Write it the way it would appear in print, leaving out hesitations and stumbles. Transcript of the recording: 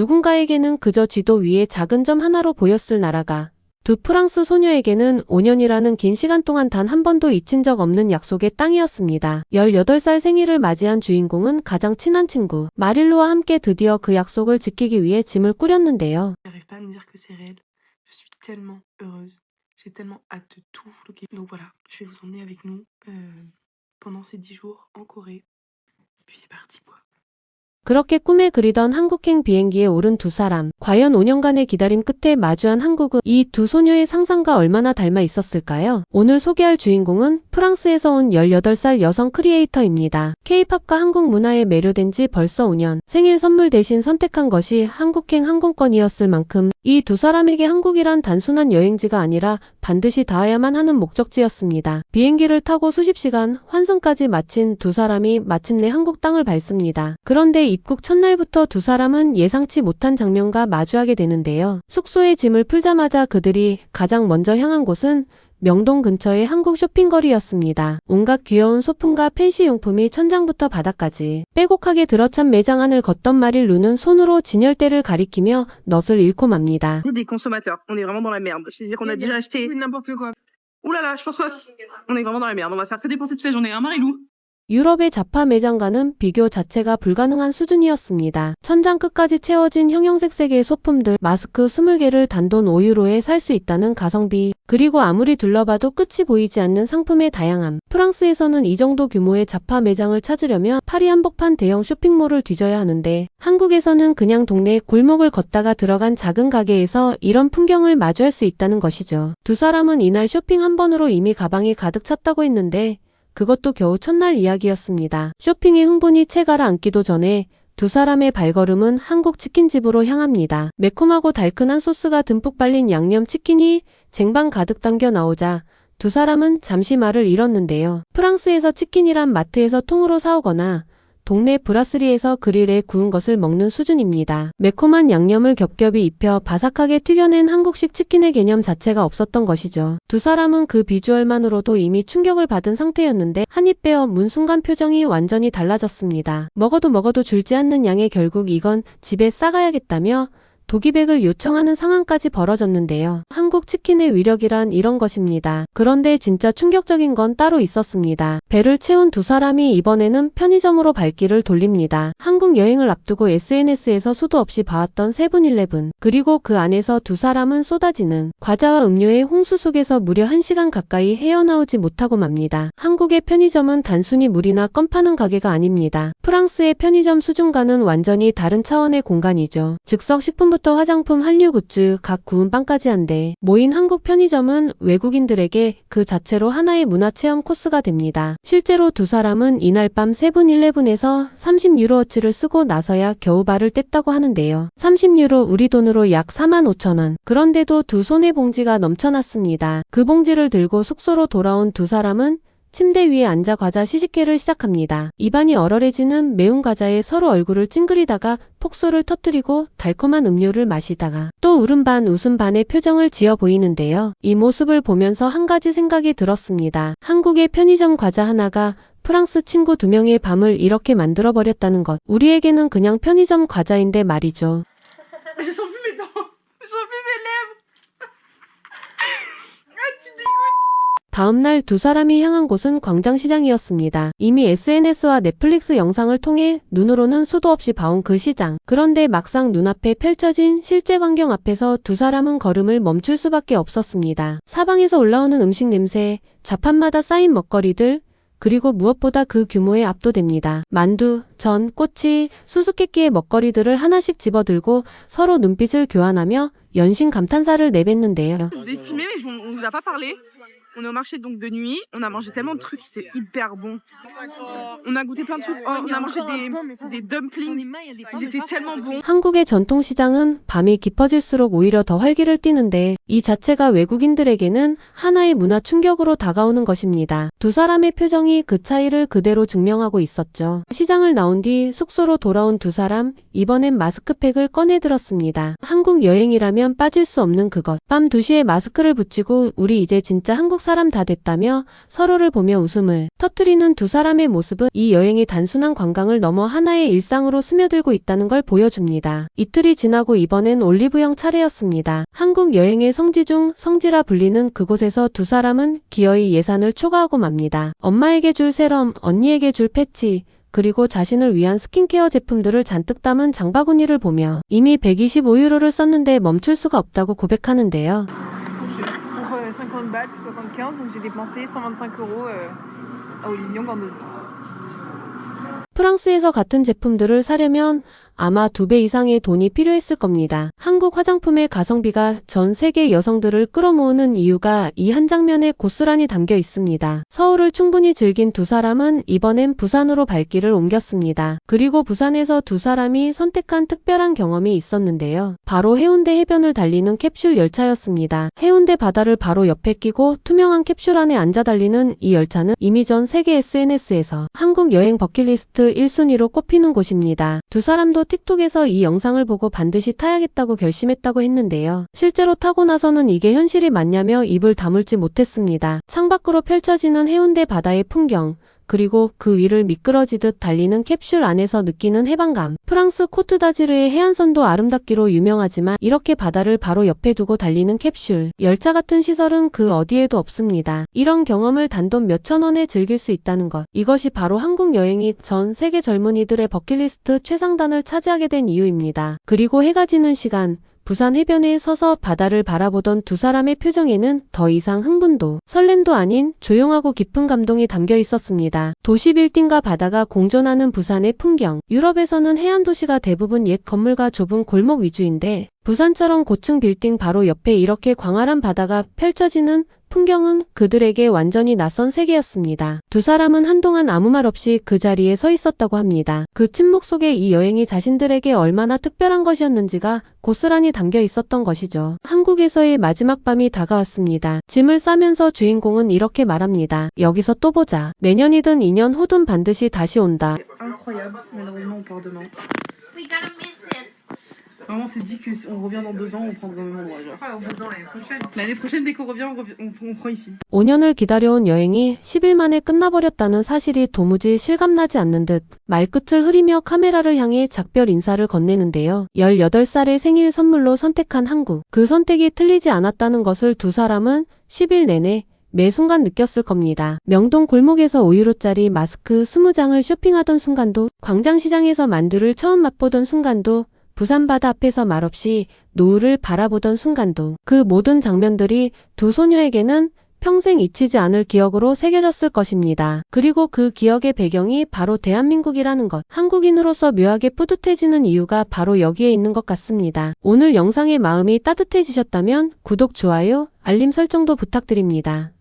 누군가에게는 그저 지도 위에 작은 점 하나로 보였을 나라가 두 프랑스 소녀에게는 5년이라는 긴 시간 동안 단 한 번도 잊힌 적 없는 약속의 땅이었습니다. 18살 생일을 맞이한 주인공은 가장 친한 친구 마릴로와 함께 드디어 그 약속을 지키기 위해 짐을 꾸렸는데요. J'arrive pas à me dire que c'est réel. Je suis tellement heureuse. J'ai tellement hâte de tout vlogger. Donc voilà, je vais vous emmener avec nous pendant ces 10 jours en Corée. Puis c'est parti quoi. 그렇게 꿈에 그리던 한국행 비행기에 오른 두 사람. 과연 5년간의 기다림 끝에 마주한 한국은 이 두 소녀의 상상과 얼마나 닮아 있었을까요? 오늘 소개할 주인공은 프랑스에서 온 18살 여성 크리에이터입니다. K-팝과 한국 문화에 매료된 지 벌써 5년. 생일 선물 대신 선택한 것이 한국행 항공권이었을 만큼 이 두 사람에게 한국이란 단순한 여행지가 아니라 반드시 닿아야만 하는 목적지였습니다. 비행기를 타고 수십 시간 환승까지 마친 두 사람이 마침내 한국 땅을 밟습니다. 그런데 입국 첫날부터 두 사람은 예상치 못한 장면과 마주하게 되는데요. 숙소에 짐을 풀자마자 그들이 가장 먼저 향한 곳은 명동 근처의 한국 쇼핑거리였습니다. 온갖 귀여운 소품과 팬시 용품이 천장부터 바닥까지 빼곡하게 들어찬 매장 안을 걷던 마릴루는 손으로 진열대를 가리키며 넛을 잃고 맙니다. Des consommateurs, on est vraiment dans la merde. C'est-à-dire qu'on a déjà acheté n'importe quoi. Ouh là là, je pense qu'on est vraiment dans la merde. On va faire que dépenser toute la journée, hein, Marilou? 유럽의 자파 매장과는 비교 자체가 불가능한 수준이었습니다. 천장 끝까지 채워진 형형색색의 소품들, 마스크 20개를 단돈 5유로에 살 수 있다는 가성비, 그리고 아무리 둘러봐도 끝이 보이지 않는 상품의 다양함. 프랑스에서는 이 정도 규모의 자파 매장을 찾으려면 파리 한복판 대형 쇼핑몰을 뒤져야 하는데 한국에서는 그냥 동네 골목을 걷다가 들어간 작은 가게에서 이런 풍경을 마주할 수 있다는 것이죠. 두 사람은 이날 쇼핑 한 번으로 이미 가방이 가득 찼다고 했는데 그것도 겨우 첫날 이야기였습니다. 쇼핑의 흥분이 채 가라앉기도 전에 두 사람의 발걸음은 한국 치킨집으로 향합니다. 매콤하고 달큰한 소스가 듬뿍 발린 양념 치킨이 쟁반 가득 담겨 나오자 두 사람은 잠시 말을 잃었는데요. 프랑스에서 치킨이란 마트에서 통으로 사오거나 동네 브라스리에서 그릴에 구운 것을 먹는 수준입니다. 매콤한 양념을 겹겹이 입혀 바삭하게 튀겨낸 한국식 치킨의 개념 자체가 없었던 것이죠. 두 사람은 그 비주얼만으로도 이미 충격을 받은 상태였는데 한 입 빼어 문 순간 표정이 완전히 달라졌습니다. 먹어도 줄지 않는 양에 결국 이건 집에 싸가야겠다며 도기백을 요청하는 상황까지 벌어졌는데요. 한국 치킨의 위력이란 이런 것입니다. 그런데 진짜 충격적인 건 따로 있었습니다. 배를 채운 두 사람이 이번에는 편의점으로 발길을 돌립니다. 한국 여행을 앞두고 SNS에서 수도 없이 봐왔던 세븐일레븐, 그리고 그 안에서 두 사람은 쏟아지는 과자와 음료의 홍수 속에서 무려 1시간 가까이 헤어나오지 못하고 맙니다. 한국의 편의점은 단순히 물이나 껌 파는 가게가 아닙니다. 프랑스의 편의점 수준과는 완전히 다른 차원의 공간이죠. 즉석 식품부터 화장품, 한류 굿즈, 각 구운 빵까지 한데 모인 한국 편의점은 외국인들에게 그 자체로 하나의 문화체험 코스가 됩니다. 실제로 두 사람은 이날 밤 세븐일레븐에서 30유로어치를 쓰고 나서야 겨우 발을 뗐다고 하는데요. 30유로 우리 돈으로 약 45,000원. 그런데도 두 손에 봉지가 넘쳐났습니다. 그 봉지를 들고 숙소로 돌아온 두 사람은 침대 위에 앉아 과자 시식회를 시작합니다. 입안이 얼얼해지는 매운 과자에 서로 얼굴을 찡그리다가 폭소를 터뜨리고 달콤한 음료를 마시다가 또 울음 반 웃음 반의 표정을 지어 보이는데요. 이 모습을 보면서 한 가지 생각이 들었습니다. 한국의 편의점 과자 하나가 프랑스 친구 2명의 밤을 이렇게 만들어버렸다는 것. 우리에게는 그냥 편의점 과자인데 말이죠. Je sens plus mes dents. Je sens plus mes lèvres. Ah, tu dégoûtes. 다음날 두 사람이 향한 곳은 광장시장이었습니다. 이미 SNS와 넷플릭스 영상을 통해 눈으로는 수도 없이 봐온 그 시장. 그런데 막상 눈앞에 펼쳐진 실제 광경 앞에서 두 사람은 걸음을 멈출 수밖에 없었습니다. 사방에서 올라오는 음식 냄새, 좌판마다 쌓인 먹거리들, 그리고 무엇보다 그 규모에 압도됩니다. 만두, 전, 꼬치, 수수께끼의 먹거리들을 하나씩 집어들고 서로 눈빛을 교환하며 연신 감탄사를 내뱉는데요. Je vous ai filmé, mais on vous a pas parlé. On est au marché donc de nuit. On a mangé tellement de trucs, c'était hyper bon. On a goûté plein de trucs. On a mangé des dumplings. Ils étaient tellement bons. 한국의 전통시장은 밤이 깊어질수록 오히려 더 활기를 띠는데 이 자체가 외국인들에게는 하나의 문화 충격으로 다가오는 것입니다. 두 사람의 표정이 그 차이를 그대로 증명하고 있었죠. 시장을 나온 뒤 숙소로 돌아온 두 사람, 이번엔 마스크팩을 꺼내 들었습니다. 한국 여행이라면 빠질 수 없는 그것. 밤 2시에 마스크를 붙이고 우리 이제 진짜 한국 사람 다 됐다며 서로를 보며 웃음을 터뜨리는 두 사람의 모습은 이 여행이 단순한 관광을 넘어 하나의 일상으로 스며들고 있다는 걸 보여줍니다. 이틀이 지나고 이번엔 올리브영 차례였습니다. 한국 여행의 성지 중 성지라 불리는 그곳에서 두 사람은 기어이 예산을 초과하고 맙니다. 엄마에게 줄 세럼, 언니에게 줄 패치, 그리고 자신을 위한 스킨케어 제품들을 잔뜩 담은 장바구니를 보며 이미 125유로를 썼는데 멈출 수가 없다고 고백하는데요. Pour 50 balles plus 75, donc j'ai dépensé 125 euros à Olivia en 2 jours. 프랑스에서 같은 제품들을 사려면 아마 2배 이상의 돈이 필요했을 겁니다. 한국 화장품의 가성비가 전 세계 여성들을 끌어모으는 이유가 이 한 장면에 고스란히 담겨 있습니다. 서울을 충분히 즐긴 두 사람은 이번엔 부산으로 발길을 옮겼습니다. 그리고 부산에서 두 사람이 선택한 특별한 경험이 있었는데요. 바로 해운대 해변을 달리는 캡슐 열차였습니다. 해운대 바다를 바로 옆에 끼고 투명한 캡슐 안에 앉아 달리는 이 열차는 이미 전 세계 SNS에서 한국 여행 버킷리스트 1순위로 꼽히는 곳입니다. 두 사람도 틱톡에서 이 영상을 보고 반드시 타야겠다고 결심했다고 했는데요. 실제로 타고 나서는 이게 현실이 맞냐며 입을 다물지 못했습니다. 창밖으로 펼쳐지는 해운대 바다의 풍경, 그리고 그 위를 미끄러지듯 달리는 캡슐 안에서 느끼는 해방감. 프랑스 코트다지르의 해안선도 아름답기로 유명하지만 이렇게 바다를 바로 옆에 두고 달리는 캡슐, 열차 같은 시설은 그 어디에도 없습니다. 이런 경험을 단돈 몇천 원에 즐길 수 있다는 것. 이것이 바로 한국 여행이 전 세계 젊은이들의 버킷리스트 최상단을 차지하게 된 이유입니다. 그리고 해가 지는 시간, 부산 해변에 서서 바다를 바라보던 두 사람의 표정에는 더 이상 흥분도, 설렘도 아닌 조용하고 깊은 감동이 담겨 있었습니다. 도시 빌딩과 바다가 공존하는 부산의 풍경. 유럽에서는 해안 도시가 대부분 옛 건물과 좁은 골목 위주인데 부산처럼 고층 빌딩 바로 옆에 이렇게 광활한 바다가 펼쳐지는 풍경은 그들에게 완전히 낯선 세계였습니다. 두 사람은 한동안 아무 말 없이 그 자리에 서 있었다고 합니다. 그 침묵 속에 이 여행이 자신들에게 얼마나 특별한 것이었는지가 고스란히 담겨 있었던 것이죠. 한국에서의 마지막 밤이 다가왔습니다. 짐을 싸면서 주인공은 이렇게 말합니다. 여기서 또 보자. 내년이든 2년 후든 반드시 다시 온다. Incroyable, malheureusement on part demain. We gotta miss it. Vraiment, c'est dit que si on revient dans 2 ans, on prendra le même endroit. Genre. Ouais, on revient l'année prochaine. L'année prochaine, dès qu'on revient, on prend ici. 5년을 기다려온 여행이 10일 만에 끝나버렸다는 사실이 도무지 실감나지 않는 듯 말끝을 흐리며 카메라를 향해 작별 인사를 건네는데요. 18살의 생일 선물로 선택한 한국. 그 선택이 틀리지 않았다는 것을 두 사람은 10일 내내 매 순간 느꼈을 겁니다. 명동 골목에서 5유로짜리 마스크 20장을 쇼핑하던 순간도, 광장시장에서 만두를 처음 맛보던 순간도, 부산 바다 앞에서 말없이 노을을 바라보던 순간도, 그 모든 장면들이 두 소녀에게는 평생 잊히지 않을 기억으로 새겨졌을 것입니다. 그리고 그 기억의 배경이 바로 대한민국이라는 것. 한국인으로서 묘하게 뿌듯해지는 이유가 바로 여기에 있는 것 같습니다. 오늘 영상의 마음이 따뜻해지셨다면 구독, 좋아요, 알림 설정도 부탁드립니다.